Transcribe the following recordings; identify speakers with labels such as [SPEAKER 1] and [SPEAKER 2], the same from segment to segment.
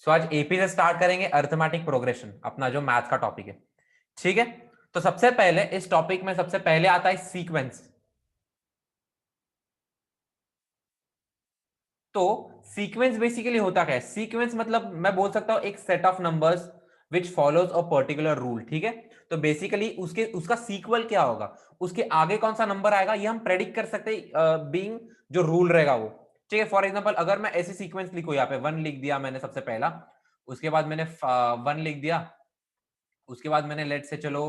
[SPEAKER 1] सो आज एपी से स्टार्ट करेंगे अरिथमेटिक प्रोग्रेशन, अपना जो मैथ का टॉपिक है। ठीक है, तो सबसे पहले इस टॉपिक में सबसे पहले आता है सीक्वेंस। तो सीक्वेंस बेसिकली होता क्या है? सीक्वेंस मतलब मैं बोल सकता हूं एक set of numbers which follows a particular rule. ठीक है, तो बेसिकली उसका सीक्वल क्या होगा, उसके आगे कौन सा नंबर आएगा ये हम प्रेडिक्ट कर सकते हैं, बीइंग जो रूल रहेगा वो। ठीक है, फॉर एग्जांपल अगर मैं ऐसी सीक्वेंस लिखूं, यहाँ पे 1 लिख दिया मैंने सबसे पहला, उसके बाद मैंने 1 लिख दिया, उसके बाद मैंने लेट से चलो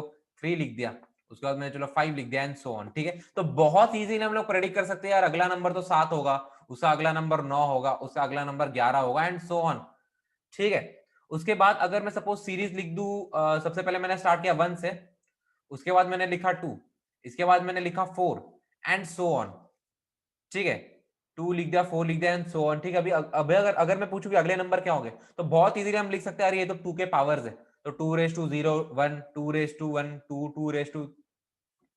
[SPEAKER 1] 3 लिख दिया, उसके बाद मैंने चलो 5 लिख दिया एंड सो ऑन। ठीक है, तो बहुत इजीली हम लोग प्रेडिक्ट कर सकते हैं यार अगला नंबर तो 7 होगा, उसका अगला नंबर 9 होगा, उसका अगला नंबर 11 होगा एंड सो ऑन। ठीक है, उसके बाद अगर मैं सपोज सीरीज लिख दूं, सबसे पहले मैंने स्टार्ट किया 1 से, उसके बाद मैंने लिखा 2, इसके बाद मैंने लिखा 4 एंड सो ऑन। ठीक है, 2 लिख दिया, 4 लिख दिया एंड सो ऑन। ठीक है, अभी अगर अगर मैं पूछूं कि अगले नंबर क्या होंगे, तो बहुत इजीली हम लिख सकते हैं यार ये तो 2 के पावर्स है, तो 2 raise to 0 1, 2 raise to 1 2, 2 raise to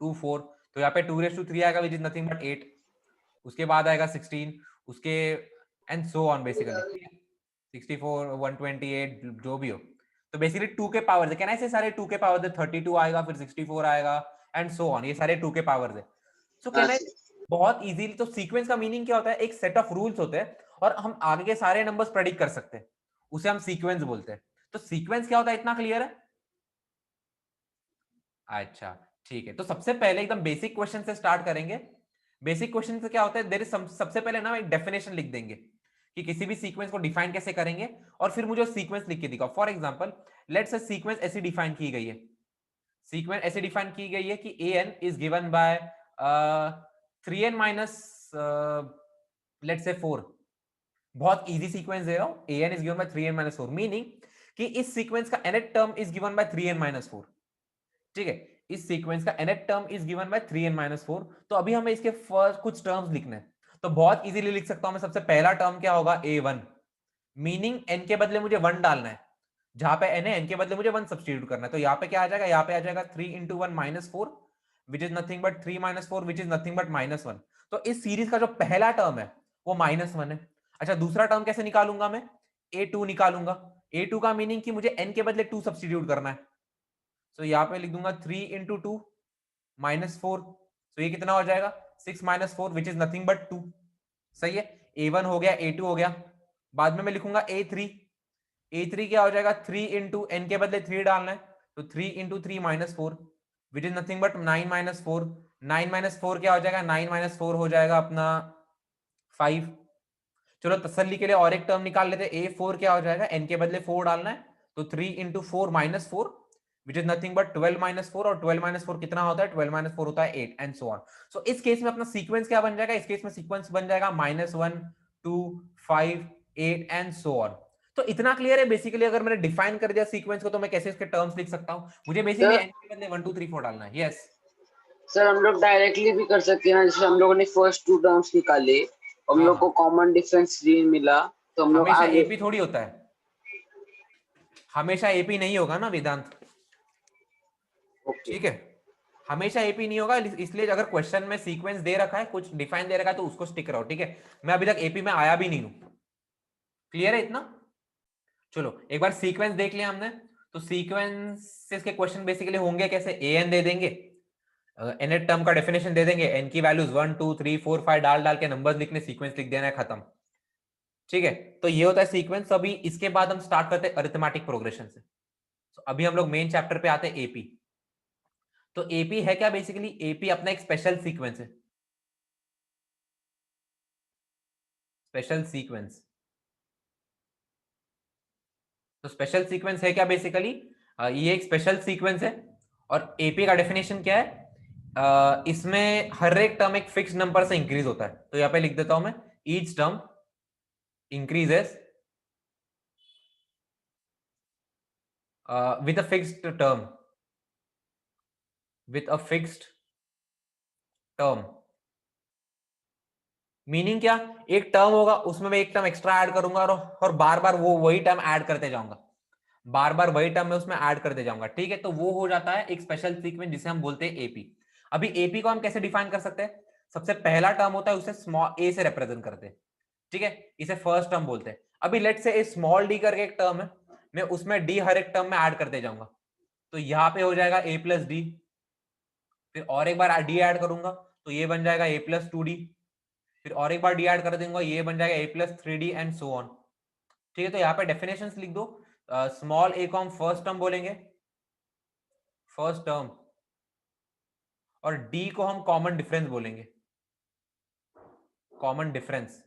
[SPEAKER 1] 2 4, तो यहाँ पे 2 रेस टू 3 आएगा विच इज नथिंग बट 8, उसके बाद आएगा 16, उसके एंड सो ऑन बेसिकली। 64 128 जो भी हो, तो बेसिकली 2 के पावर्स है। कैन आई से सारे 2 के पावर्स है, 32 आएगा, फिर 64 आएगा एंड सो ऑन, ये सारे 2 के पावर्स है। सो कैन आई बहुत इजीली, तो सीक्वेंस का मीनिंग क्या होता है, एक सेट ऑफ रूल्स होते हैं और हम आगे के सारे नंबर्स प्रेडिक्ट कर सकते हैं, उसे हम सीक्वेंस बोलते हैं। तो सीक्वेंस क्या होता है, इतना क्लियर है? अच्छा, ठीक है, तो सबसे पहले एकदम बेसिक क्वेश्चन से स्टार्ट करेंगे। बेसिक क्वेश्चन से क्या होता है, देयर इज सबसे पहले ना एक डेफिनेशन लिख देंगे कि किसी भी सीक्वेंस को डिफाइन कैसे करेंगे, और फिर मुझे सीक्वेंस लिख के दिखाओ। For example let's say sequence ऐसी डिफाइन की गई है, सीक्वेंस ऐसे डिफाइन की गई है कि an is given bye 3n minus let's say 4। बहुत इजी सीक्वेंस दे रहा हूं, an is given bye 3n minus 4, meaning कि इस सीक्वेंस का nth term is given bye 3n minus 4। ठीक है, इस सीक्वेंस का nth term is given bye 3n minus 4। तो अभी हमें इसके फर्स्ट कुछ टर्म्स लिखने हैं, तो बहुत इजीली लिख सकता हूं मैं। सबसे पहला टर्म क्या होगा, a1, मीनिंग n के बदले मुझे 1 डालना है, जहां पे n है n के बदले मुझे 1 सब्स्टिट्यूट करना है। तो यहाँ पे क्या आ जाएगा, यहाँ पे आ जाएगा 3 into 1 minus 4 which is nothing but 3 minus 4 which is nothing but minus 1। तो इस सीरीज का जो पहला टर्म है वो -1 है। अच्छा, दूसरा टर्म कैसे निकालूंगा मैं, a2 निकालूंगा। a2 का मीनिंग कि मुझे n के बदले 2 सब्स्टिट्यूट करना है, तो यहाँ पे लिख दूंगा 3 इंटू 2 माइनस 4। तो ये कितना हो जाएगा, 6 minus 4 which is nothing but 2। सही है, a1 हो गया, a2 हो गया। बाद में मैं लिखूंगा a3। a3 क्या हो जाएगा, 3 इंटू एन के बदले 3 डालना है, तो 3 into 3 minus 4 which is nothing but 9 minus 4। 9 minus 4 क्या हो जाएगा, 9 माइनस 4 हो जाएगा अपना 5। चलो तसल्ली के लिए और एक टर्म निकाल लेते हैं, a4 क्या हो जाएगा, n के बदले 4 डालना है, तो 3 into 4 minus 4 which is nothing but 12 minus 4, और 12 माइनस 4 कितना होता है, 12 माइनस 4 होता है 8 एंड सो ऑन। सो इस केस में अपना सीक्वेंस क्या बन जाएगा, इस केस में सीक्वेंस बन जाएगा -1 2 5 8 एंड सो ऑन। तो इतना क्लियर है बेसिकली। अगर मैंने डिफाइन कर दिया सीक्वेंस को, तो मैं कैसे इसके टर्म्स लिख सकता हूं, मुझे बेसिकली
[SPEAKER 2] सर
[SPEAKER 1] n के बदले 1 2 3 4 डालना है। यस
[SPEAKER 2] सर हम लोग डायरेक्टली भी कर सकते हैं ना, जैसे हम लोगों ने फर्स्ट 2 टर्म्स निकाले, हम
[SPEAKER 1] हाँ
[SPEAKER 2] लोग को
[SPEAKER 1] हाँ,
[SPEAKER 2] कॉमन डिफरेंस 3 मिला, तो हम लोग
[SPEAKER 1] हमेशा
[SPEAKER 2] आगे।
[SPEAKER 1] एपी थोड़ी होता है, हमेशा एपी नहीं होगा ना वेदांत।
[SPEAKER 2] ओके।
[SPEAKER 1] ठीक है, हमेशा एपी नहीं होगा, इसलिए अगर क्वेश्चन में सीक्वेंस दे रखा है, कुछ डिफाइन दे रखा है, तो उसको स्टिक रहो। ठीक है, मैं अभी तक एपी में आया भी नहीं हूं। क्लियर है इतना? चलो एक बार सीक्वेंस देख लिया हमने, तो सीक्वेंस के क्वेश्चन बेसिकली होंगे कैसे, एन दे देंगे, एन टर्म का डेफिनेशन दे देंगे, एन की वैल्यूज 1 2 3 4 5 डाल डाल के नंबर्स लिखने, सीक्वेंस लिख देना है, खत्म। ठीक है, तो ये होता है सीक्वेंस। अभी इसके बाद हम स्टार्ट करते हैं अरिथमेटिक प्रोग्रेशन से। तो अभी हम लोग मेन चैप्टर पे आते हैं, एपी। तो एपी है क्या, बेसिकली एपी अपना एक स्पेशल सीक्वेंस है, स्पेशल सीक्वेंस। तो स्पेशल सीक्वेंस है क्या बेसिकली, ये एक स्पेशल सीक्वेंस है। और एपी का डेफिनेशन क्या है, इसमें हर एक टर्म एक फिक्स नंबर से इंक्रीज होता है। तो यहाँ पे लिख देता हूं मैं, each term increases with a fixed term, with a fixed term. Meaning क्या, एक टर्म होगा उसमें मैं एक टर्म एक्स्ट्रा ऐड करूंगा, और बार बार वो वही टर्म ऐड करते जाऊंगा, बार बार वही टर्म में उसमें ऐड करते जाऊंगा। ठीक है, तो वो हो जाता है एक स्पेशल सीक्वेंस जिसे हम बोलते हैं एपी। अभी एपी को हम कैसे डिफाइन कर सकते हैं, सबसे पहला टर्म होता है उसे स्मॉल ए से रिप्रेजेंट करते हैं। ठीक है, इसे फर्स्ट टर्म बोलते हैं। अभी लेट से स्मॉल डी करके एक टर्म है, मैं उसमें डी हर एक टर्म में ऐड करते जाऊंगा, तो यहाँ पे हो जाएगा a प्लस डी, फिर और एक बार डी ऐड करूंगा तो ये बन जाएगा a प्लस टू डी, फिर और एक बार डी ऐड कर दूंगा ये बन जाएगा a plus three D and so on. ठीक है, तो यहाँ पे डेफिनेशंस लिख दो। स्मॉल a को हम फर्स्ट टर्म बोलेंगे, फर्स्ट टर्म, और d को हम कॉमन डिफरेंस बोलेंगे, कॉमन डिफरेंस।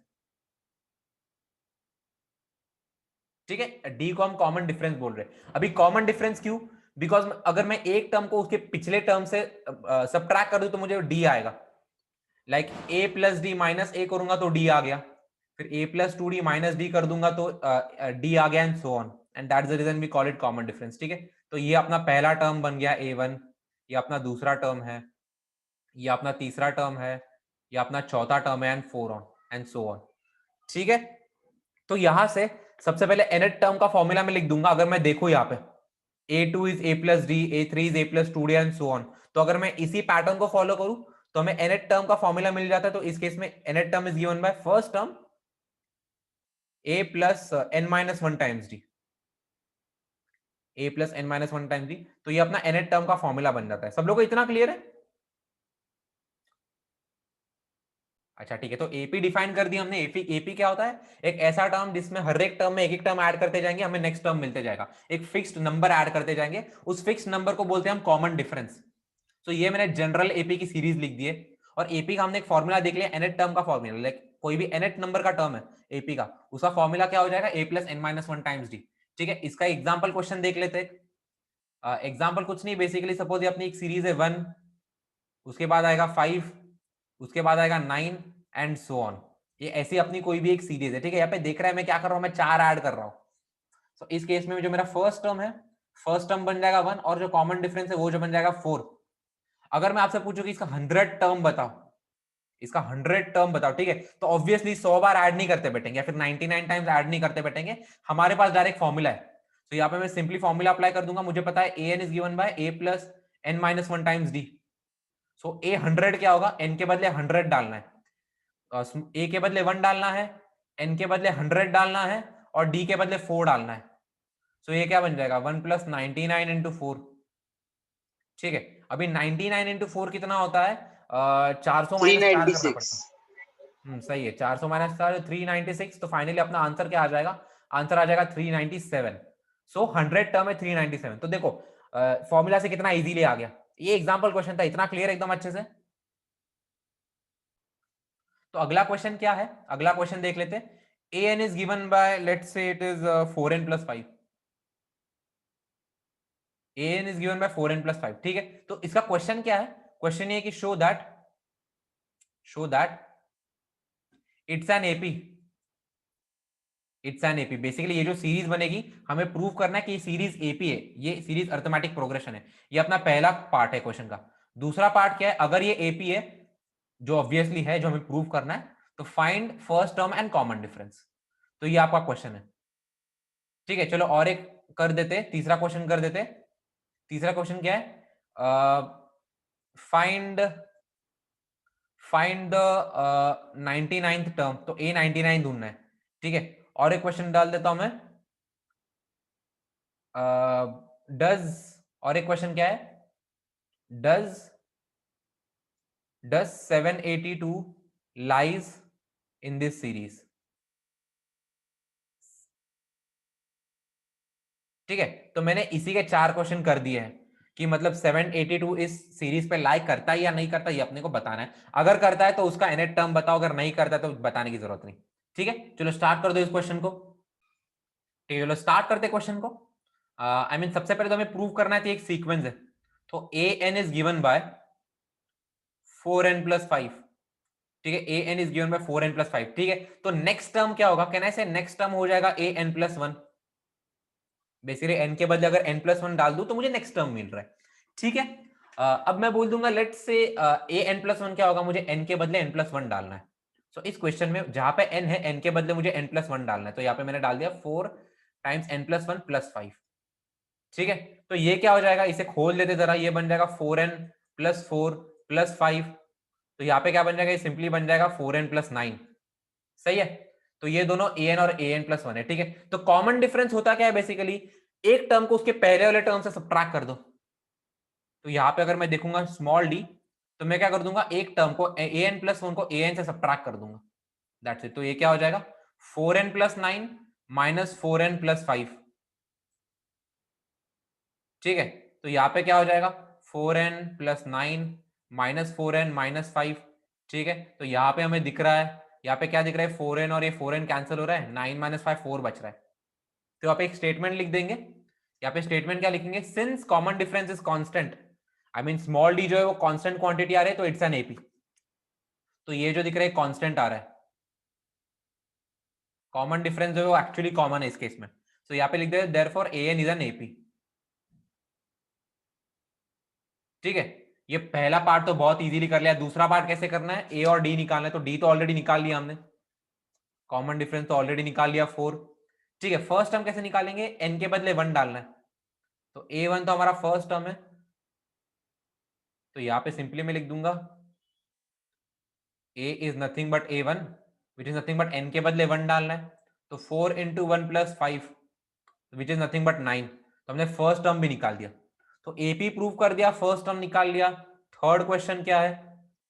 [SPEAKER 1] ठीक है, d को हम कॉमन डिफरेंस बोल रहे हैं। अभी कॉमन डिफरेंस क्यों? बिकॉज अगर मैं एक टर्म को उसके पिछले टर्म से सबट्रैक्ट कर दूं तो मुझे d आएगा। Like a plus D minus a करूंगा तो d आ गया, फिर a plus two D minus D कर दूंगा तो d आ गया, and so on, and that's the reason we call it common difference. ठीक है, तो ये अपना पहला टर्म बन गया a1, ये अपना दूसरा टर्म है, ये अपना तीसरा टर्म है, ये अपना चौथा टर्म है, and four on and so on. ठीक है, तो यहां से सबसे पहले nth टर्म का फॉर्मूला में लिख दूंगा। अगर मैं देखूं यहाँ पे a2 is a plus D, a3 is a plus two D and so on, तो अगर मैं इसी पैटर्न को फॉलो करूं तो हमें nth टर्म का फॉर्मूला मिल जाता है। तो इस केस में nth term is given by first term a plus n minus one times D, a plus n minus one times D, तो ये अपना nth टर्म का फॉर्मूला बन जाता है। सब लोगों को इतना क्लियर है? अच्छा ठीक है, तो एपी डिफाइन कर दिया हमने। एपी एपी क्या होता है? एक ऐसा टर्म जिसमें हर एक टर्म में एक एक टर्म ऐड करते जाएंगे, हमें नेक्स्ट टर्म मिलते जाएगा, एक फिक्स्ड नंबर ऐड करते जाएंगे, उस फिक्स्ड नंबर को बोलते हैं हम कॉमन डिफरेंस। तो ये मैंने जनरल एपी की सीरीज लिख दी है, और एपी का हमने एक फॉर्मूला देख लिया, nth टर्म का फॉर्मूला। लाइक कोई भी nth नंबर का टर्म है एपी का, उसका फॉर्मूला क्या हो जाएगा? a plus N minus one times D. ठीक है, इसका एग्जाम्पल क्वेश्चन देख लेते हैं। एग्जाम्पल कुछ नहीं, बेसिकली सपोज ये अपनी एक सीरीज है 1, उसके बाद आएगा 5, उसके बाद आएगा 9 एंड सो ऑन। ये ऐसी अपनी कोई भी एक सीरीज है। ठीक है, यहाँ पे देख रहा है मैं क्या कर रहा हूँ, मैं 4 ऐड कर रहा हूँ। तो इस केस में जो मेरा फर्स्ट टर्म है, फर्स्ट टर्म बन जाएगा 1, और जो कॉमन डिफरेंस है वो जो बन जाएगा 4। अगर मैं आपसे पूछूं कि इसका 100 टर्म बताओ, इसका 100 टर्म बताओ, ठीक है, तो ऑब्वियसली 100 बार ऐड नहीं करते बैठेंगे, या फिर 99 टाइम्स ऐड नहीं करते बैठेंगे। हमारे पास डायरेक्ट फॉर्मूला है, तो यहाँ पे मैं सिंपली फॉर्मूला अप्लाई कर दूंगा। मुझे पता है an is given by a plus N minus one times D. So a 100 क्या होगा? n के बदले 100 डालना है, a के बदले 1 डालना है, n के बदले 100 डालना है, और d के बदले 4 डालना है। सो ये क्या बन जाएगा? 1 प्लस 99 इंटू 4। ठीक है, अभी 99 इंटू 4 कितना होता है? 400 माइनस 4 करना
[SPEAKER 2] 396।
[SPEAKER 1] पड़ता है। सही है, 400 माइनस 4 396। तो फाइनली अपना आंसर क्या आ जाएगा? आंसर आ जाएगा 397। सो 100 टर्म है 397। तो देखो फॉर्मूला से कितना इजीली आ गया। ये एग्जांपल क्वेश्चन था, इतना क्लियर एकदम अच्छे से। तो अगला क्वेश्चन क्या है? अगला क्वेश्चन देख लेते हैं। an is given by, let's say it is 4n plus 5। an is given by 4n plus 5। ठीक है, तो इसका क्वेश्चन क्या है? क्वेश्चन ये कि show that it's an AP, it's an AP. Basically ये जो सीरीज बनेगी, हमें प्रूव करना है कि ये सीरीज एपी है, ये सीरीज अर्थमेटिक प्रोग्रेशन है। ये अपना पहला पार्ट है क्वेश्चन का। दूसरा पार्ट क्या है? अगर ये एपी है, जो ऑब्वियसली है, जो हमें प्रूव करना है, तो find first term and common difference. तो ये आपका क्वेश्चन है। ठीक है, चलो और एक कर देते, तीसरा क्वेश्चन कर देते। तीसरा क्वेश्चन क्या है? Find the 99th term. तो a 99 ढूंढना है। ठीक है, और एक क्वेश्चन डाल देता हूं मैं। डज, और एक क्वेश्चन क्या है? Does 782 lies in this series. ठीक है, तो मैंने इसी के 4 क्वेश्चन कर दिए हैं कि मतलब 782 इस सीरीज पे लाइक करता है या नहीं करता, ये अपने को बताना है। अगर करता है तो उसका nth टर्म बताओ, अगर नहीं करता है तो बताने की जरूरत नहीं। ठीक है, चलो स्टार्ट कर दो इस क्वेश्चन को। ठीक है, चलो स्टार्ट करते क्वेश्चन को। आई मीन सबसे पहले तो हमें प्रूव करना है कि एक सीक्वेंस है। तो a n is given by 4n plus 5। ठीक है, a n is given by 4n plus 5। ठीक है, तो नेक्स्ट टर्म क्या होगा? कैन आई से नेक्स्ट टर्म हो जाएगा A N plus 1। Basically n के बदले अगर n प्लस 1 डाल दूं तो मुझे नेक्स्ट टर्म मिल रहा है। ठीक है, अब मैं बोल दूंगा लेट से ए एन प्लस 1 क्या होगा? मुझे n के बदले n प्लस 1 डालना है। सो इस क्वेश्चन में जहां पे n है, n के बदले मुझे n प्लस 1 डालना है। तो यहाँ पे मैंने डाल दिया 4 टाइम्स n प्लस 1 प्लस 5। ठीक है, तो ये क्या हो जाएगा? इसे खोल देते जरा, ये बन जाएगा 4n प्लस 4 प्लस 5। तो यहाँ पे क्या बन जाएगा? ये सिंपली बन जाएगा 4n प्लस 9। सही है, तो ये दोनों an और an+1 है, ठीक है। तो कॉमन डिफरेंस होता क्या है बेसिकली, एक टर्म को उसके पहले वाले टर्म से सब्ट्रैक्ट कर दो। तो यहाँ पे अगर मैं देखूंगा स्मॉल d, तो मैं क्या कर दूंगा, एक टर्म को an+1 को an से सब्ट्रैक्ट कर दूंगा, दैट्स इट। तो ये क्या हो जाएगा 4n+9 माइनस 4n+5, ठीक है। तो यहाँ पे क्या हो जाएगा 4n+9 माइनस 4n माइनस 5, ठीक है। तो यहाँ पे हमें दिख रहा है, यहाँ पे क्या दिख रहा है 4n और ये 4n कैंसिल हो रहा है, 9 माइनस 5 4 बच रहा है। तो यहाँ पे एक स्टेटमेंट लिख देंगे, यहाँ पे स्टेटमेंट क्या लिखेंगे, since common difference is constant, I mean small D जो है वो कांस्टेंट क्वांटिटी आ रही है, तो इट्स एन एपी। तो ये जो दिख रहा है कांस्टेंट आ रहा है, कॉमन डिफरेंस जो है वो एक्चुअली कॉमन है इस केस में। तो यहाँ पे लिख दे therefore an is an AP, ठीक है। ये पहला पार्ट तो बहुत इजीली कर लिया, दूसरा पार्ट कैसे करना है, ए और डी निकालना है। तो डी तो ऑलरेडी निकाल लिया हमने, कॉमन डिफरेंस तो ऑलरेडी निकाल लिया 4, ठीक है। फर्स्ट टर्म कैसे निकालेंगे, एन के बदले 1 डालना है, तो a1 तो हमारा फर्स्ट टर्म है, तो यहां पे सिंपली मैं लिख दूंगा a is nothing but a1 which is nothing but n के बदले 1 डालना है, तो 4 into 1 plus 5 which is nothing but 9। तो हमने फर्स्ट टर्म भी निकाल दिया, तो एपी प्रूव कर दिया, फर्स्ट टर्म निकाल लिया। थर्ड क्वेश्चन क्या है,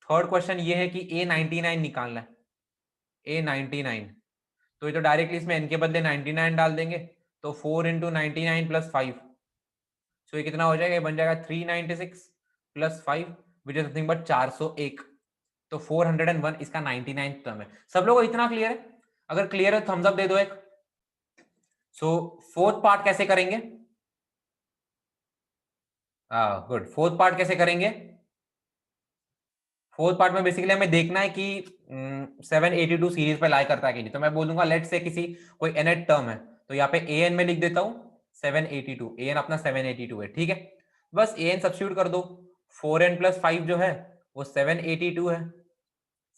[SPEAKER 1] थर्ड क्वेश्चन ये है कि a99 निकालना है, a99। तो ये तो डायरेक्टली इसमें n के बदले 99 डाल देंगे, तो 4 इंटू 99 प्लस 5, सो ये कितना हो जाएगा, ये बन जाएगा 396 plus 5 which is nothing but 401। तो 401 इसका 99 टर्म है। सब लोगों को इतना क्लियर है, अगर क्लियर है थम्स अप दे दो एक। सो फोर्थ पार्ट कैसे करेंगे, गुड, फोर्थ पार्ट कैसे करेंगे, फोर्थ पार्ट में बेसिकली हमें देखना है कि 782 सीरीज पे लाई करता है कि नहीं। तो मैं बोलूंगा लेट से किसी कोई nth टर्म है, तो यहाँ पे an में लिख देता हूं 782, an अपना 782 है, ठीक है। बस an सब्स्टिट्यूट कर दो, 4n+5 जो है वो 782 है,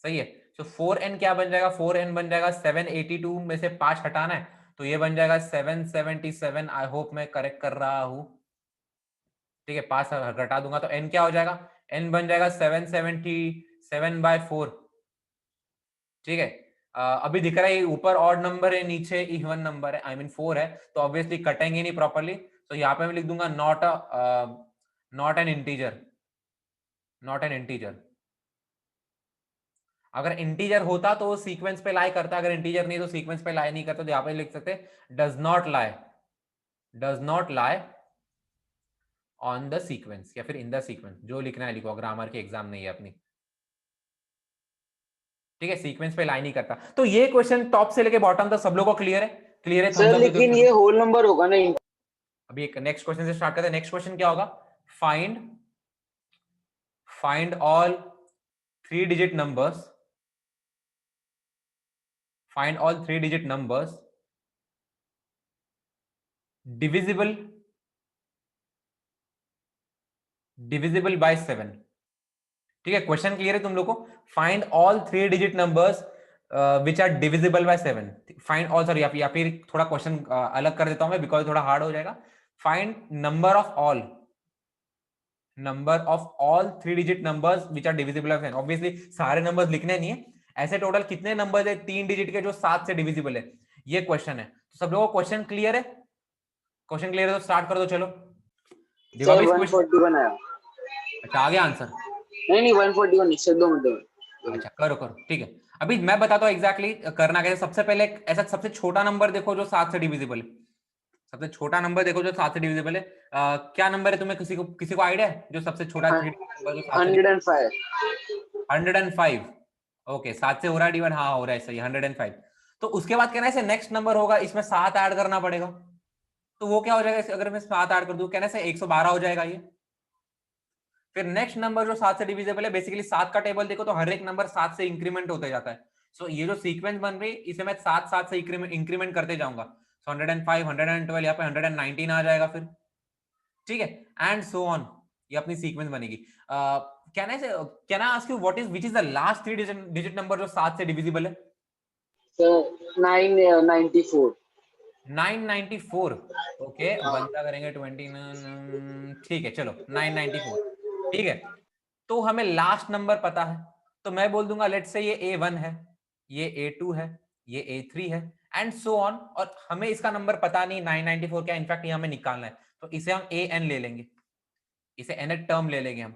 [SPEAKER 1] सही है। तो 4n क्या बन जाएगा, 4n बन जाएगा 782 में से 5 हटाना है, तो ये बन जाएगा 777। आई होप मैं करेक्ट कर रहा हूं, ठीक है। 5 घटा दूंगा तो n क्या हो जाएगा, n बन जाएगा 777/4, ठीक है। अभी दिख रहा है ऊपर ऑड नंबर है, नीचे इवन नंबर है, आई मीन 4 है, तो ऑब्वियसली कटेंगे नहीं प्रॉपर्ली। तो यहाँ पे मैं लिख दूंगा not an integer, not an integer. अगर इंटीजर होता तो वो सीक्वेंस पे लाई करता, अगर इंटीजर नहीं तो सीक्वेंस पे लाई नहीं करता। तो यहाँ पे लिख सकते does not lie, does not lie on the sequence, या फिर इन द सीक्वेंस, जो लिखना है लिखो, ग्रामर की एग्जाम नहीं है अपनी, ठीक है। सीक्वेंस पे लाई नहीं करता। तो ये क्वेश्चन टॉप से लेके बॉटम तक सब लोगों को क्लियर है, क्लियर है,
[SPEAKER 2] सर लेकिन ये होल नंबर होगा ना।
[SPEAKER 1] अभी एक नेक्स्ट क्वेश्चन से स्टार्ट करते हैं। नेक्स्ट क्वेश्चन क्या होगा, find find all 3 digit numbers, find all 3 digit numbers divisible divisible by 7, ठीक है। क्वेश्चन क्लियर है तुम लोग को, find all 3 digit numbers which are divisible by 7, find all, sorry या फिर थोड़ा क्वेश्चन अलग कर देता हूं मैं बिकॉज थोड़ा हार्ड हो जाएगा। Find number of all 3 digit numbers which are divisible by 7। Obviously सारे नंबर्स लिखने नहीं है, ऐसे टोटल कितने नंबर्स है 3 डिजिट के जो 7 से डिविजिबल है, ये क्वेश्चन है। तो सब लोगों को क्वेश्चन क्लियर है, क्वेश्चन क्लियर है तो स्टार्ट कर दो, चलो।
[SPEAKER 2] सर 141 आया।
[SPEAKER 1] अच्छा आ गया आंसर,
[SPEAKER 2] नहीं 141 इससे 2 मिनट दो।
[SPEAKER 1] अच्छा करो करो, ठीक है। अभी मैं बताता हूँ एग्जैक्टली करना कैसे। सबसे पहले ऐसा सबसे छोटा नंबर देखो जो 7 से डिविजिबल है, सबसे छोटा नंबर देखो जो 7 से डिविजिबल है। क्या नंबर है, तुम्हें किसी को आइडिया है जो सबसे छोटा नंबर जो 7 से
[SPEAKER 2] 105।
[SPEAKER 1] 105, ओके 7 से हो रहा है डिवाइड, हाँ हो रहा है सही 105। तो उसके बाद कहना है नेक्स्ट नंबर होगा, इसमें 7 ऐड करना पड़ेगा। तो वो क्या हो जाएगा, अगर मैं 7 ऐड कर दूं, कहना से 112 हो जाएगा ये। फिर नेक्स्ट नंबर जो 7 से डिविजिबल है, बेसिकली 7 का टेबल देखो तो हर एक नंबर 7 से इंक्रीमेंट होते जाता है। सो ये जो सीक्वेंस बन रही है इसे मैं 7 से इंक्रीमेंट करते जाऊंगा। 105, 112, यहाँ पे 119 आ जाएगा फिर, ठीक है, एंड सो ऑन। ये अपनी सीक्वेंस बनेगी। Can I ask you what is which is the last 3 digit number जो 7 से डिविजिबल है?
[SPEAKER 2] सर 994।
[SPEAKER 1] 994, ओके बनता करेंगे 29, ठीक है चलो 994, ठीक है। तो हमें लास्ट नंबर पता है, तो मैं बोल दूंगा लेट्स से ये A1 है, ये A2 है, ये A3 है एंड सो ऑन। और हमें इसका नंबर पता नहीं 994 क्या, इनफैक्ट ये हमें निकालना है, तो इसे हम AN ले लेंगे, इसे nth टर्म ले लेंगे हम,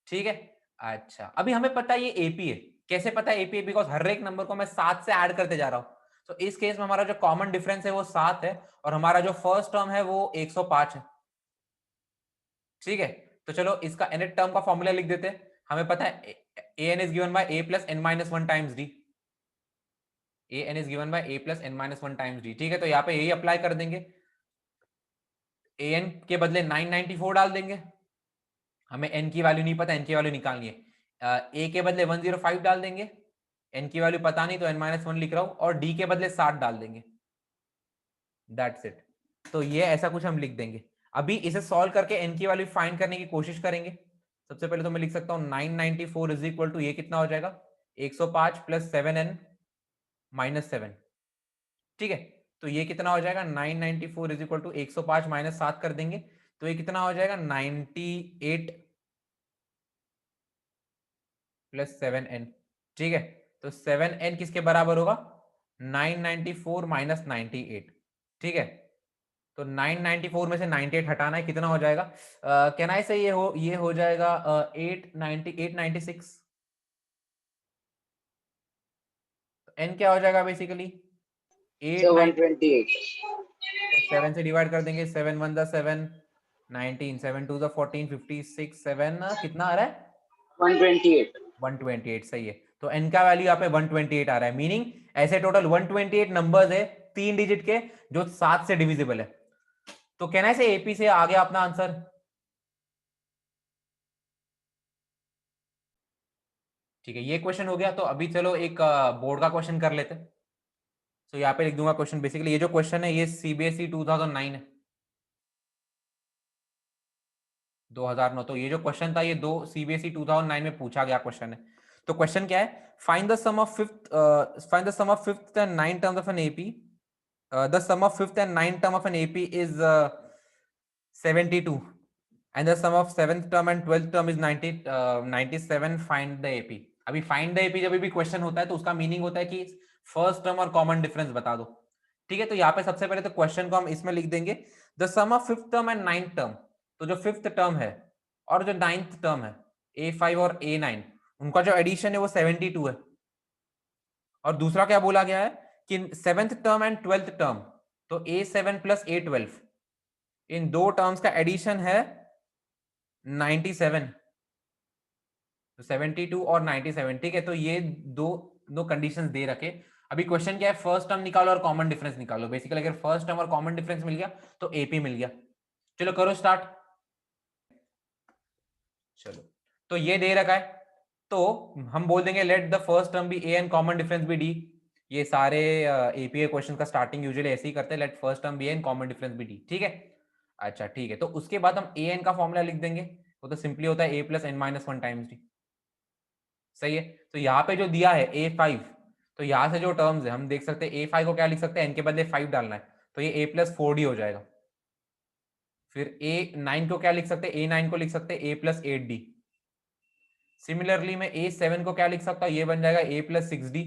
[SPEAKER 1] ठीक है। अच्छा, अभी हमें पता है ये AP है। कैसे पता है AP है? बिकॉज हर एक नंबर को मैं 7 से ऐड करते जा रहा हूं। तो इस केस में हमारा जो कॉमन डिफरेंस है वो 7 है, और हमारा जो फर्स्ट टर्म है वो 105 है, ठीक है। तो चलो इसका nth टर्म का फॉर्मूला लिख देते हैं। हमें पता है an is given by a plus n minus one times D. an is given by a plus n minus one times D, ठीक है। तो यहाँ पे यही अप्लाई कर देंगे, an के बदले 994 डाल देंगे। हमें n की वैल्यू नहीं पता, n की वैल्यू निकालनी है। a के बदले 105 डाल देंगे, n की वैल्यू पता नहीं तो n माइनस वन लिख रहा हूं, और d के बदले 60 डाल देंगे। That's it. तो ये ऐसा कुछ हम लिख देंगे। अभी इसे सॉल्व करके n की वैल्यू फाइंड करने की कोशिश करेंगे। सबसे पहले तो मैं लिख सकता हूँ 994 इज इक्वल टू, ये कितना हो जाएगा, 105 प्लस 7n माइनस 7, ठीक है। तो ये कितना हो जाएगा, 994 इज इक्वल टू 105 माइनस 7 कर देंगे, तो ये कितना हो जाएगा, 98 प्लस 7n, ठीक है। तो 7n किसके बराबर होगा, 994 माइनस 98, ठीक है। तो 994 में से 98 हटाना है, कितना हो जाएगा, कैन आई से ये हो जाएगा 896। n क्या हो जाएगा बेसिकली,
[SPEAKER 2] सर
[SPEAKER 1] 890।
[SPEAKER 2] 128।
[SPEAKER 1] तो 7 से डिवाइड कर देंगे, 7 1 द 7, 19, 7 2 द 14, 56, 7 कितना आ रहा है,
[SPEAKER 2] 128।
[SPEAKER 1] 128, सही है। तो n का वैल्यू यहाँ पे 128 आ रहा है, मीनिंग ऐसे टोटल 128 नंबर्स है 3 डिजिट के जो 7 से डिविजिबल है। तो कहना है से AP से आ गया अपना आंसर। ठीक है, ये क्वेश्चन हो गया। तो अभी चलो एक बोर्ड का क्वेश्चन कर लेते हैं। तो यहाँ पे लिख दूंगा क्वेश्चन, बेसिकली ये जो क्वेश्चन है ये CBSE 2009 है, 2009। तो ये जो क्वेश्चन था ये दो CBSE 2009 में पूछा गया क्वेश्चन है। तो क्वेश्चन क्या है, find the sum of fifth and ninth terms of an AP। The sum of fifth and ninth term of an AP is 72 and the sum of seventh term and 12th term is 97, find the AP। अभी find the AP जब भी question होता है तो उसका meaning होता है कि फर्स्ट टर्म और कॉमन डिफरेंस बता दो, ठीक है। तो यहाँ पे सबसे पहले तो क्वेश्चन को हम इसमें लिख देंगे, the sum of fifth term and ninth term. तो जो फिफ्थ टर्म है और जो नाइन्थ टर्म है A5 और A9, उनका जो एडिशन है वो 72 है। और दूसरा क्या बोला गया है कि seventh term and twelfth term, तो A7 प्लस A12, इन दो टर्म्स का एडिशन है 97। तो 72 और 97, ठीक है। तो ये दो दो कंडीशंस दे रखे। अभी क्वेश्चन क्या है, फर्स्ट टर्म निकालो और कॉमन डिफरेंस निकालो। बेसिकली अगर फर्स्ट टर्म और कॉमन डिफरेंस मिल गया तो AP मिल गया। चलो करो स्टार्ट। चलो, तो ये दे रखा है, तो हम बोल देंगे let the first term be A and common difference be D। ये सारे APA क्वेश्चन का स्टार्टिंग यूजुअली ऐसे ही करते हैं, let first term be A and common difference be D, ठीक है। अच्छा ठीक है, तो उसके बाद हम AN का फॉर्मूला लिख देंगे, वो तो सिंपली होता है A plus n minus one times D, सही है। तो यहाँ पे जो दिया है A5, तो यहाँ से जो टर्म्स है हम देख सकते हैं, A5 को क्या लिख सकते हैं, n के बदले 5 डालना है, तो ये A प्लस 4D हो जाएगा। फिर A9 को क्या लिख सकते हैं, A9 को लिख सकते हैं A प्लस 8D। सिमिलरली मैं A7 को क्या लिख सकता हूँ, ये बन जाएगा A plus 6D।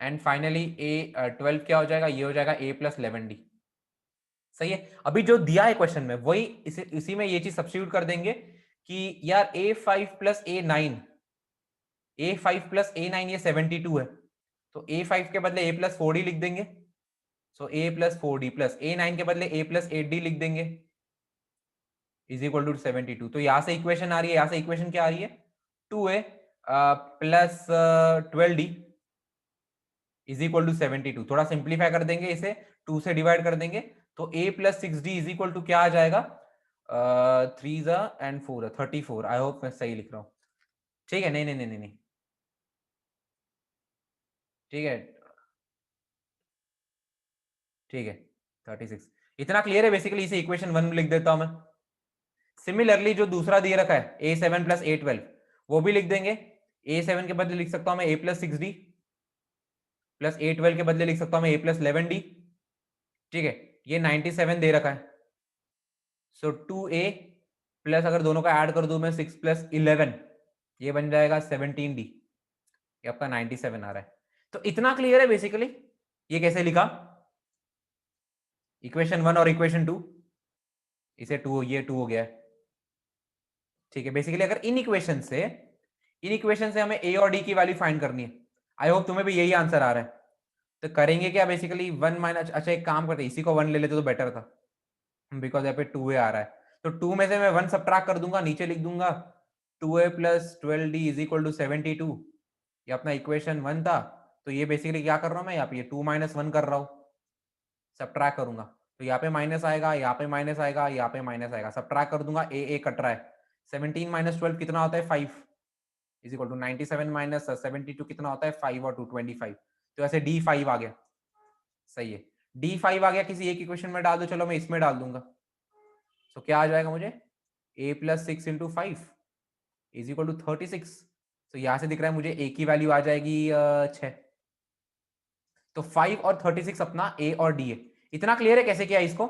[SPEAKER 1] And finally A12 क्या हो जाएगा, ये हो जाएगा A प्लस 11D, सही है। अभी जो दिया है क्वेश्चन में वही इसी में ये चीज सब्स्टिट्यूट कर देंगे कि यार A5 plus A9, A5 plus A9 ये 72 है, तो A5 के बदले A प्लस 4D लिख देंगे। सो A plus 4D plus A9 के बदले A प्लस 8D लिख देंगे, इज इक्वल टू 72। तो यहां से इक्वेशन आ रही है, यहां से इक्वेशन क्या आ रही है, 2A plus 12D is equal to 72। थोड़ा सिंप्लीफाई कर देंगे, इसे 2 से डिवाइड कर देंगे, तो A plus 6D is equal to क्या आ जाएगा, 3 एंड 4 34। आई होप मैं सही लिख रहा हूँ, ठीक है। नहीं नहीं नहीं नहीं नहीं, ठीक है ठीक है, 36। इतना क्लियर है, बेसिकली इसे इक्वेशन 1 में लिख देता हूं मैं। सिमिलरली जो दूसरा दिए रखा है A7 प्लस A12, वो भी लिख देंगे। A7 के बदले लिख सकता हूं मैं A plus 6D, plus A12 के बदले लिख सकता हूं मैं A प्लस 11D, ठीक है। ये 97 दे रखा है, सो 2A प्लस अगर दोनों का ऐड कर दूं मैं 6 प्लस 11, ये बन जाएगा 17D। ये आपका 97 आ रहा है। तो इतना क्लियर है बेसिकली ये कैसे लिखा, इक्वेशन 1 और इक्वेशन 2, इसे 2 ये 2 हो गया है, ठीक है। बेसिकली अगर इन इक्वेशन से हमें ए और डी की वैल्यू फाइंड करनी है, आई होप तुम्हें भी यही आंसर आ रहा है। तो करेंगे क्या, बेसिकली 1 माइनस, अच्छा एक काम करते इसी को 1 ले लेते तो बेटर था, बिकॉज यहाँ पे 2a आ रहा है, तो 2 में से मैं 1 सबट्रैक्ट कर दूंगा, नीचे लिख दूंगा 2a plus 12d is equal to 72, ये अपना इक्वेशन 1 था। तो ये बेसिकली क्या कर रहा हूँ मैं, यहाँ पे 2 माइनस 1 कर रहा हूँ, सबट्रैक्ट करूंगा, तो यहाँ पे माइनस आएगा, यहाँ पे माइनस आएगा, यहाँ पे माइनस आएगा, सबट्रैक्ट कर दूंगा, ए कट रहा है, 17 माइनस 12 कितना होता है 5 इज इक्वल टू 97 माइनस 72 कितना होता है 5 और 2 25, तो ऐसे D5 आ गया, सही है, D5 आ गया, किसी एक इक्वेशन में डाल दो, चलो मैं इसमें डाल दूंगा, तो क्या आ जाएगा मुझे, a plus 6 into 5 is equal to 36, तो यहां से दिख रहा है मुझे a की वैल्यू आ जाएगी 6, तो 5 और 36 अपना a और d है। इतना क्लियर है कैसे किया इसको,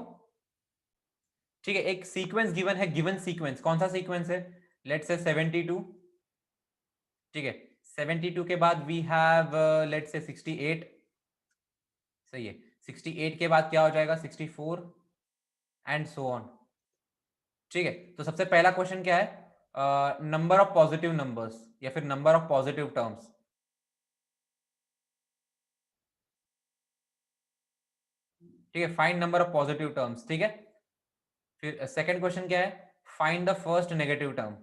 [SPEAKER 1] ठीक है। एक सीक्वेंस गिवन है, गिवन सीक्वेंस, कौन सा सीक्वेंस है, लेट्स से 72, ठीक है, 72 के बाद वी हैव लेट्स से 68, सही है, 68 के बाद क्या हो जाएगा 64 एंड सो ऑन, ठीक है। तो सबसे पहला क्वेश्चन क्या है, नंबर ऑफ पॉजिटिव नंबर्स या फिर नंबर ऑफ पॉजिटिव टर्म्स, ठीक है, find number of positive terms, ठीक है। फिर सेकंड क्वेश्चन क्या है, find the first negative term,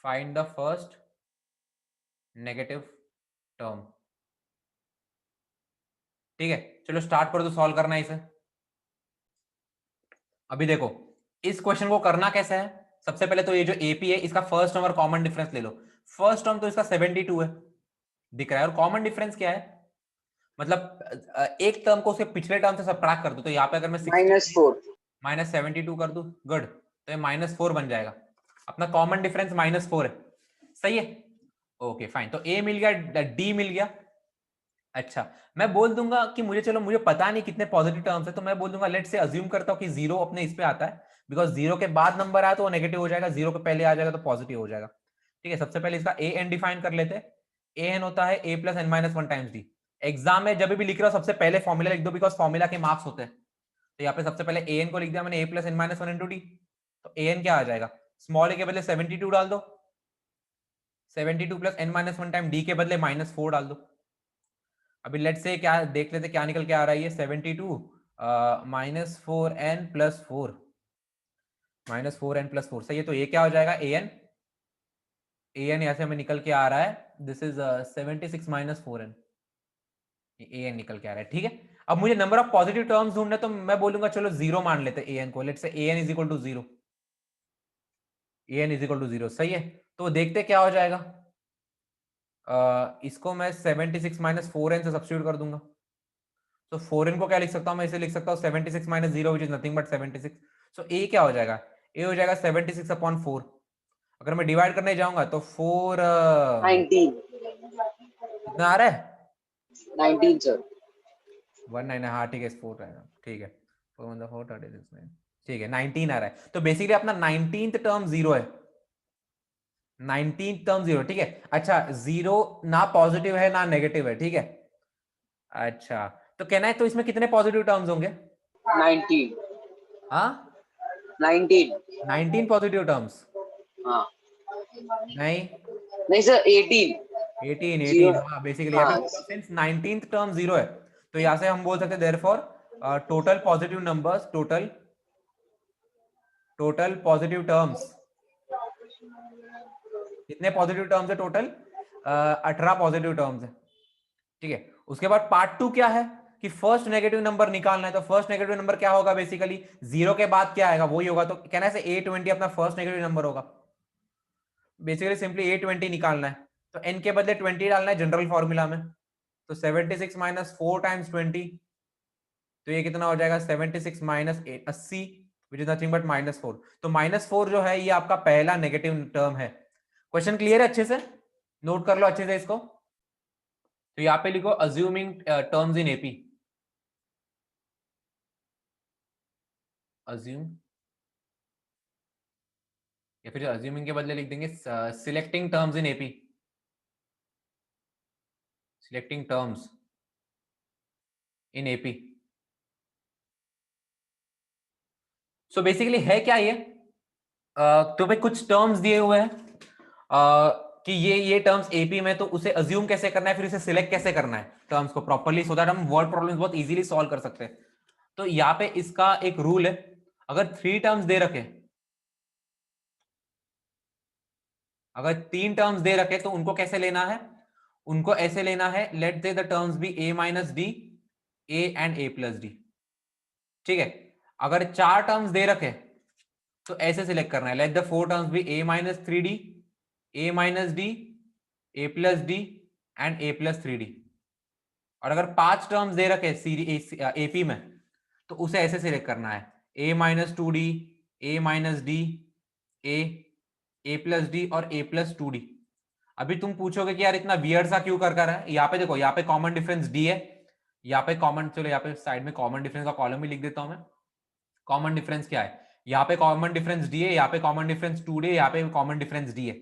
[SPEAKER 1] find the first negative term, ठीक है। चलो स्टार्ट कर दो, सॉल्व करना है इसे। अभी देखो इस क्वेश्चन को करना कैसे है, सबसे पहले तो ये जो एपी है इसका फर्स्ट टर्म और कॉमन डिफरेंस ले लो, फर्स्ट टर्म तो इसका 72 है दिख रहा है, और कॉमन डिफरेंस क्या है, मतलब एक टर्म को उसके पिछले टर्म से सबट्रैक्ट कर दो, तो यहाँ पे अगर मैं
[SPEAKER 2] -4
[SPEAKER 1] माइनस 72 कर दूं, गुड, तो ये -4 बन जाएगा, अपना कॉमन डिफरेंस -4 है, सही है, ओके फाइन, तो ए मिल गया, डी मिल गया। अच्छा मैं बोल दूंगा कि मुझे, चलो मुझे पता नहीं कितने पॉजिटिव टर्म्स है, तो मैं बोल दूंगा लेट से अज्यूम करता हूं कि 0 अपने इस पे आता है, बिकॉज 0 के बाद नंबर आया तो वो नेगेटिव हो जाएगा, 0 के पहले आ जाएगा तो पॉजिटिव हो जाएगा, ठीक है। सबसे पहले इसका ए एन डिफाइन कर लेते हैं, ए एन होता है a plus N minus 1 times d, exam में जब भी लिख रहा हो सबसे पहले फॉर्मूला लिख दो, बिकॉज फॉर्मूला के मार्क्स होते हैं, तो यहाँ पे सबसे पहले ए एन को लिख दिया मैंने, a plus N minus 1 into d, तो ए एन क्या आ जाएगा, स्मॉल ए के बदले 72 डाल दो, 72 plus N minus 1 time d के बदले -4 डाल दो। अभी लेट से क्या देख लेते क्या निकल के आ रहा है, ये 72 -4n प्लस 4, -4n प्लस 4, सही है, तो ये क्या हो जाएगा an यहाँ से हमें निकल के आ रहा है, this is 76 minus 4n, an निकल के आ रहा है, ठीक है। अब मुझे नंबर ऑफ पॉजिटिव टर्म्स ढूंढने, तो मैं बोलूंगा चलो 0 मान लेते हैं an को, लेट से an is equal to 0, an is equal to 0, सही है, तो देखते क्या हो जाएगा, इसको मैं 76 माइनस 4n से सब्स्टिट्यूट कर दूंगा, तो 4n को क्या लिख सकता हूं मैं, इसे लिख सकता हूं 76 minus 0 which is nothing but 76, so a क्या हो जाएगा, a हो जाएगा 76 अपॉन 4, अगर मैं डिवाइड करने जाऊंगा तो 4
[SPEAKER 2] 19
[SPEAKER 1] कितना आ रहा है
[SPEAKER 2] 19 सर
[SPEAKER 1] 19, हाँ ठीक है, 4 रहेगा, ठीक है, 4 1 4 36, ठीक है 19 आ रहा है, तो बेसिकली अपना 19th टर्म 0 है, 19th टर्म 0, ठीक है। अच्छा 0 ना पॉजिटिव है ना नेगेटिव है, ठीक है, अच्छा तो कहना है तो इसमें कितने पॉजिटिव टर्म्स होंगे,
[SPEAKER 2] 19
[SPEAKER 1] हाँ
[SPEAKER 2] 19
[SPEAKER 1] 19 पॉजिटिव टर्म्स,
[SPEAKER 2] हाँ
[SPEAKER 1] नहीं
[SPEAKER 2] नहीं सर 18
[SPEAKER 1] 18
[SPEAKER 2] जीरो
[SPEAKER 1] 18, हाँ बेसिकली यहाँ
[SPEAKER 2] हाँ
[SPEAKER 1] पे सिंस 19th टर्म 0 है, तो यहाँ से हम बोल सकते हैं therefore total positive numbers, total positive terms, कितने पॉजिटिव टर्म्स है टोटल, 18 पॉजिटिव टर्म्स है, ठीक है। उसके बाद पार्ट 2 क्या है कि फर्स्ट नेगेटिव नंबर निकालना है, तो फर्स्ट नेगेटिव नंबर क्या होगा, बेसिकली 0 के बाद क्या आएगा वही होगा, तो कहना है A20 अपना फर्स्ट नेगेटिव नंबर होगा, बेसिकली सिंपली A20 निकालना है, तो n के बदले 20 डालना है जनरल फॉर्मूला में, तो 76 माइनस 4 टाइम्स 20, तो ये कितना हो जाएगा 76 minus 80 which is nothing but -4, तो -4 जो है ये आपका पहला नेगेटिव टर्म है। क्वेश्चन क्लियर है अच्छे से, नोट कर लो अच्छे से इसको, तो यहाँ पे लिखो assuming terms in AP, assume, या फिर अज्यूमिंग के बदले लिख देंगे selecting terms in AP, selecting terms in AP. So basically है क्या ये, तो भाई कुछ टर्म्स दिए हुए हैं कि ये टर्म्स एपी में, तो उसे अज्यूम कैसे करना है, फिर उसे सिलेक्ट कैसे करना है टर्म्स को प्रॉपर्ली, सो दैट हम वर्ड प्रॉब्लम्स बहुत इजीली सॉल्व कर सकते हैं। तो यहाँ पे इसका एक रूल है, अगर 3 टर्म्स दे रखे, अगर 3 टर्म्स दे रखे तो उनको कैसे लेना है, उनको ऐसे लेना है, let the the terms be a minus d, a and a plus d. ठीक है, अगर 4 टर्म्स दे रखे तो ऐसे सिलेक्ट करना है, let the 4 terms be a minus 3d, a minus d, a plus d and a plus 3d। और अगर 5 टर्म्स दे रखे एपी में तो उसे ऐसे सिलेक्ट करना है, a minus 2d, a minus d, a plus D और a प्लस 2d। अभी तुम पूछोगे कि यार इतना वियर्ड सा क्यों कर रहा है, यहाँ पे देखो, यहाँ पे कॉमन डिफरेंस डी है, यहाँ पे कॉमन, चलो यहाँ पे साइड में कॉमन डिफरेंस का कॉलम भी लिख देता हूं मैं। कॉमन डिफरेंस क्या है, यहाँ पे कॉमन डिफरेंस डी है, यहाँ पे कॉमन डिफरेंस 2d है, यहाँ पे कॉमन डिफरेंस डी है।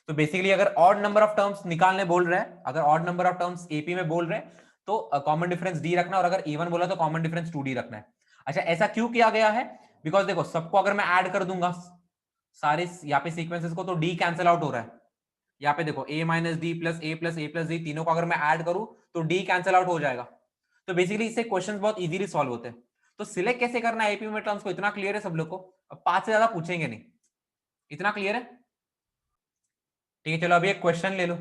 [SPEAKER 1] तो बेसिकली अगर ऑड नंबर ऑफ टर्म्स निकालने बोल रहे हैं, अगर odd number of terms AP में बोल रहे हैं तो कॉमन डिफरेंस डी रखना, और अगर इवन बोला तो कॉमन डिफरेंस 2d रखना है। अच्छा, ऐसा क्यों किया गया है, बिकॉज देखो सबको अगर मैं ऐड कर दूंगा सारे यहाँ पे सीक्वेंसेस को, तो डी कैंसिल आउट हो रहा है। यहाँ पे देखो a minus D plus A plus A plus D, तीनों को अगर मैं ऐड करूं तो d कैंसिल आउट हो जाएगा। तो बेसिकली इससे क्वेश्चंस बहुत इजीली सॉल्व होते हैं। तो सिलेक्ट कैसे करना है एपी में टर्म्स को, इतना क्लियर है सब लोग को, अब 5 से ज्यादा पूछेंगे नहीं, इतना क्लियर है। ठीक है, चलो अभी एक क्वेश्चन ले लो,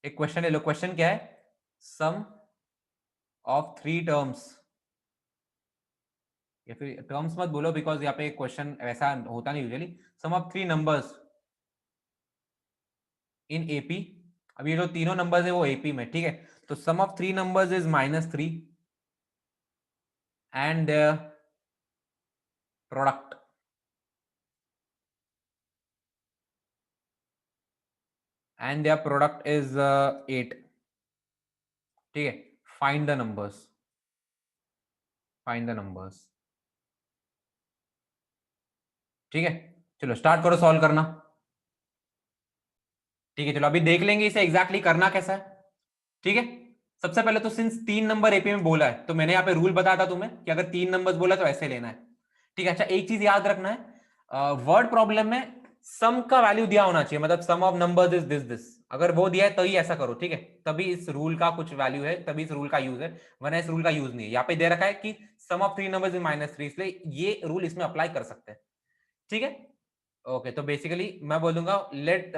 [SPEAKER 1] एक क्वेश्चन ले लो। क्वेश्चन क्या है, सम ऑफ 3 टर्म्स, या फिर टर्म्स मत बोलो बिकॉज यहाँ पे क्वेश्चन ऐसा होता नहीं usually, sum of 3 numbers in AP. अब ये जो तीनों नंबर्स है वो एपी में, ठीक है। तो sum of 3 numbers is -3 and product, and their product is 8। ठीक है, find the numbers, find the numbers. ठीक है, चलो स्टार्ट करो सॉल्व करना। ठीक है, चलो अभी देख लेंगे इसे एग्जैक्टली करना कैसा है। ठीक है, सबसे पहले तो सिंस 3 नंबर एपी में बोला है तो मैंने यहाँ पे रूल बताया था तुम्हें कि अगर 3 नंबर्स बोला तो ऐसे लेना है। ठीक है, अच्छा एक चीज याद रखना है, वर्ड प्रॉब्लम में सम का वैल्यू दिया होना चाहिए, मतलब सम ऑफ नंबर्स इज दिस, अगर वो दिया है तो ही ऐसा करो। ठीक है, तभी इस रूल का कुछ वैल्यू है, तभी इस रूल का यूज है, वरना इस रूल का यूज नहीं है। यहाँ पे दे रखा है कि सम ऑफ 3 नंबर्स इज -3, इसलिए ये रूल इसमें अप्लाई कर सकते हैं। ठीक है, ओके, तो बेसिकली मैं बोलूंगा let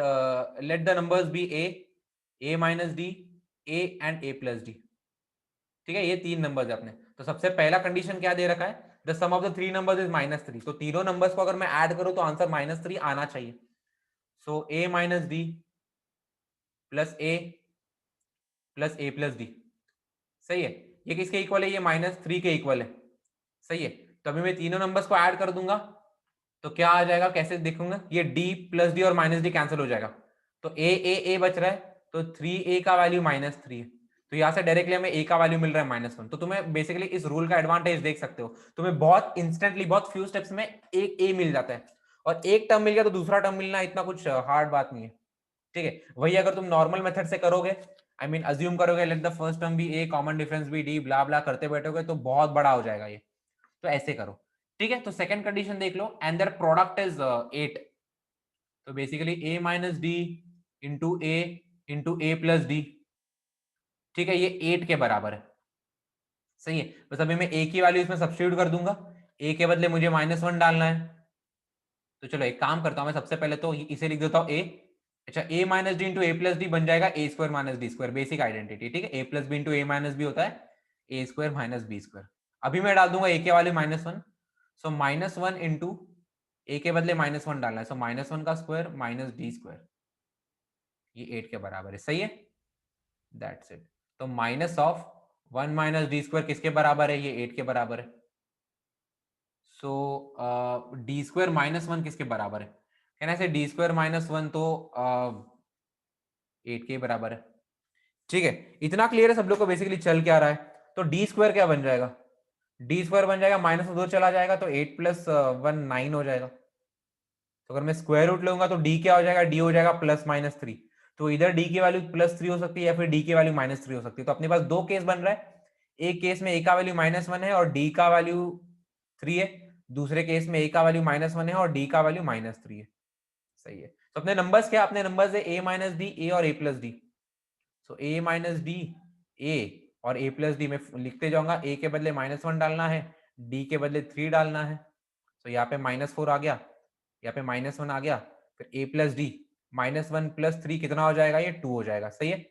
[SPEAKER 1] let the numbers be a minus d, a and a plus d. ठीक है, ये 3 नंबर्स है अपने। तो सबसे पहला कंडीशन क्या दे रखा है, the sum of the 3 numbers is -3, तो तीनों नंबर्स को अगर मैं ऐड करूं तो आंसर -3 आना चाहिए। सो ए माइनस डी प्लस ए प्लस डी, सही है। ये किसके इक्वल है, ये -3 के इक्वल है, सही है। तो अभी मैं तीनों नंबर्स को ऐड कर दूंगा तो क्या आ जाएगा, कैसे देखूंगा, ये d प्लस डी और माइनस डी कैंसिल हो जाएगा, तो ए बच रहा है, तो 3a का वैल्यू -3 है, तो यहाँ से डायरेक्टली हमें a का वैल्यू मिल रहा है -1। तो तुम्हें बेसिकली इस रूल का एडवांटेज देख सकते हो, तुम्हें बहुत इंस्टेंटली, बहुत फ्यू स्टेप्स में एक a मिल जाता है, और एक टर्म मिल गया तो दूसरा टर्म मिलना इतना कुछ हार्ड बात नहीं है। ठीक है, वही अगर तुम नॉर्मल मेथड से करोगे, आई मीन अज्यूम करोगे let the first term be a, common difference be d, blah blah करते बैठोगे तो बहुत बड़ा हो जाएगा ये, तो ऐसे करो। ठीक है, तो सेकंड कंडीशन देख लो, एंड देयर प्रोडक्ट इज 8, तो basically a minus d into a plus d. ठीक है, ये 8 के बराबर है, सही है। बस अभी मैं a की वैल्यू इसमें सब्स्टिट्यूट कर दूंगा, a के बदले मुझे -1 डालना है, तो चलो एक काम करता हूं मैं, सबसे पहले तो इसे लिख देता हूं a। अच्छा, a minus d into a plus d बन जाएगा a square minus d square, basic identity. ठीक है, a plus b into a minus b होता है a square minus b square. अभी मैं डाल दूंगा a के वैल्यू -1, सो -1 इंटू a के बदले -1 डालना है, सो -1 का स्क्वायर माइनस डी स्क्वायर, ये 8 के बराबर है, सही है, दैट्स इट। तो minus of 1 minus d square किसके बराबर है, ये 8 के बराबर है। सो डी स्क्वायर -1 किसके बराबर है, कहना ऐसे डी स्क्वायर -1 तो 8 के बराबर है। ठीक है, इतना क्लियर है सब लोग को बेसिकली चल क्या रहा है। तो डी स्क्वायर क्या बन जाएगा, डी स्क्वायर बन जाएगा, -2 चला जाएगा तो 8 प्लस 1 9 हो जाएगा। तो अगर मैं स्क्वायर रूट लूंगा तो डी क्या हो जाएगा, डी हो जाएगा +-3, तो इधर डी की वैल्यू +3 हो सकती है या फिर डी की वैल्यू -3 हो सकती है। तो अपने पास दो केस बन रहा है, एक केस में ए का वैल्यू -1 है और डी का वैल्यू 3 है, दूसरे केस में ए का वैल्यू -1 है और डी का वैल्यू -3 है। सही है। तो अपने नंबर्स क्या, अपने नंबर्स है a माइनस डी, ए और a plus d. So a minus d, a और a प्लस डी में लिखते जाऊंगा, a के बदले -1 डालना है, d के बदले 3 डालना है। तो यहाँ पे -4 आ गया, यहाँ पे -1 आ गया, फिर a प्लस डी, -1 + 3 कितना हो जाएगा, ये 2 हो जाएगा। सही है।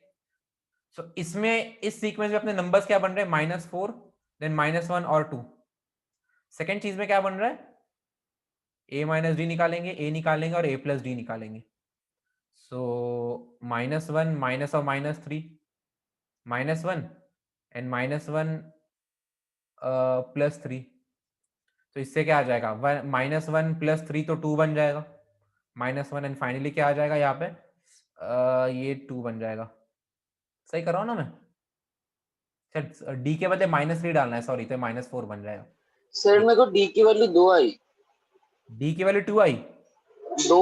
[SPEAKER 1] सो इसमें इस सीक्वेंस में अपने नंबर्स क्या बन रहे हैं, -4 देन -1 और 2। सेकेंड चीज में क्या बन रहा है, a माइनस डी निकालेंगे, a निकालेंगे और a प्लस डी निकालेंगे। सो -1 माइनस और -3, -1 एंड -1 +3। तो इससे क्या आ जाएगा, -1 + 3 तो 2 बन जाएगा, -1 एंड फाइनली क्या आ जाएगा यहाँ पे, ये 2 बन जाएगा। सही कर रहा हूँ ना मैं? अच्छा, डी के बदले -3 डालना है, सॉरी, तो -4 बन जाएगा।
[SPEAKER 2] सर मेरे को डी की वैल्यू 2 आई,
[SPEAKER 1] डी की वैल्यू 2 आई।
[SPEAKER 2] 2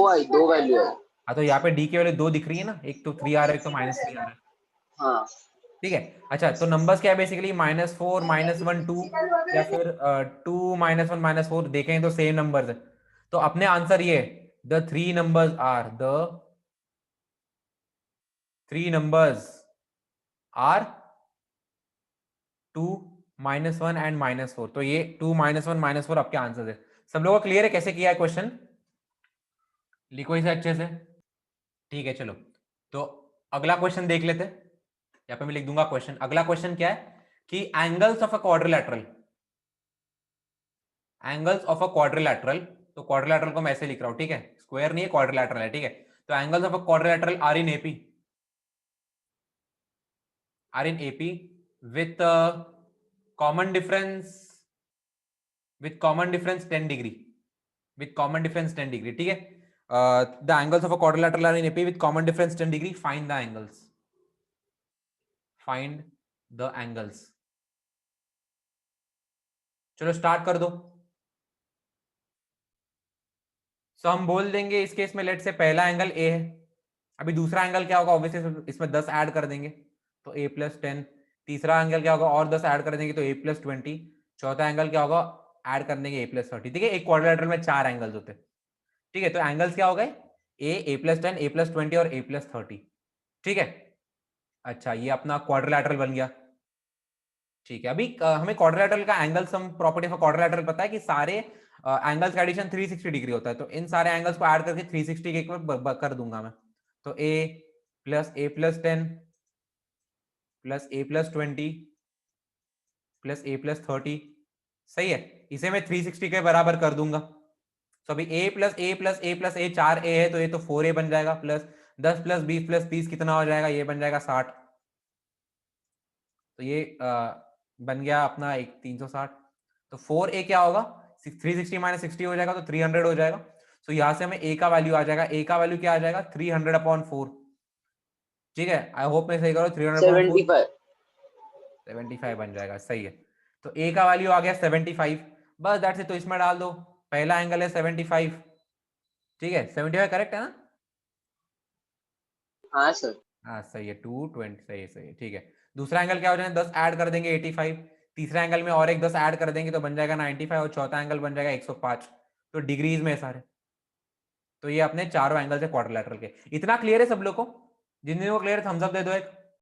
[SPEAKER 2] वैल्यू आई।
[SPEAKER 1] हाँ, तो यहाँ पे डी की वैल्यू 2 दिख रही है ना, एक तो 3 आ रहा है, एक तो -3 आ रहा है।
[SPEAKER 2] हाँ
[SPEAKER 1] ठीक है। अच्छा, तो नंबर्स क्या है बेसिकली, -4 -1 2, या फिर 2 -1 -4 देखें तो सेम नंबर्स है। तो अपने आंसर ये, the three numbers are 2 -1 and -4। तो ये 2 -1 -4 आपके आंसर है। सब लोगों को क्लियर है कैसे किया है क्वेश्चन? लिखो इसे अच्छे से। ठीक है, चलो तो अगला क्वेश्चन देख लेते हैं। यहाँ पे मैं लिख दूंगा क्वेश्चन। अगला क्वेश्चन क्या है कि angles of a quadrilateral, angles of a quadrilateral. तो क्वाड्रिलैटरल को मैं ऐसे लिख रहा हूं, ठीक है, स्क्वायर नहीं है, क्वाड्रिलैटरल है। ठीक है, तो angles of a quadrilateral are in AP, with common difference, 10 degree, with common difference 10 degree. ठीक है, the angles of a quadrilateral are in AP with common difference 10 degree, find the angles, find the angles. चलो start कर दो। सो हम बोल देंगे इस case में लेट से पहला एंगल ए है। अभी दूसरा एंगल क्या होगा, ऑब्वियसली इसमें 10 ऐड कर देंगे तो a + 10। तीसरा एंगल क्या होगा, और 10 ऐड कर देंगे तो a + 20। चौथा एंगल क्या होगा, ऐड कर देंगे a + 30। ठीक है, एक क्वाड्रिलैटरल में 4 एंगल्स होते हैं। ठीक है, तो एंगल्स क्या हो गए, a + 10, a + 20 और a + 30। ठीक है, अच्छा ये अपना क्वाड्रिलैटरल बन गया। ठीक है, अभी हमें क्वाड्रिलैटरल का angle sum property of quadrilateral पता है कि सारे एंगल्स का एडिशन 360 डिग्री होता है। तो इन सारे एंगल्स को ऐड करके 360 के एक कर दूंगा मैं। तो a + a + 10 + a + 20 + a + 30। सही है, इसे मैं 360 के बराबर कर दूंगा। तो अभी a + a + a + a 4a है, तो ये तो 4a बन जाएगा, प्लस 10 + 20 + 30 कितना हो जाएगा, ये बन जाएगा 60। तो ये बन गया अपना एक 360। तो 4a क्या होगा, 360 - 60 हो जाएगा तो 300 हो जाएगा। तो यहां से हमें a का वैल्यू आ जाएगा, a का वैल्यू क्या आ जाएगा, 300/4। ठीक है, आई होप मैं सही करो, 300/4
[SPEAKER 2] 75।
[SPEAKER 1] 75 बन जाएगा। सही है, तो a का वैल्यू आ गया 75, बस दैट्स इट। तो इसमें डाल दो, पहला एंगल है 75। ठीक है, 75 करेक्ट है ना?
[SPEAKER 2] हाँ सर।
[SPEAKER 1] हाँ सही है, 220, सही है सही है। ठीक है, दूसरा एंगल क्या हो जाएगा, 10 ऐड कर देंगे 85। तीसरा एंगल में और एक 10 ऐड कर देंगे तो बन जाएगा 95, और चौथा एंगल बन जाएगा 105। तो डिग्रीज में सारे, तो ये अपने चारों एंगल से क्वाड्रिलैटरल के। इतना क्लियर है सब लोग को? जिन जिन को क्लियर है थम्स अप दे दो एक।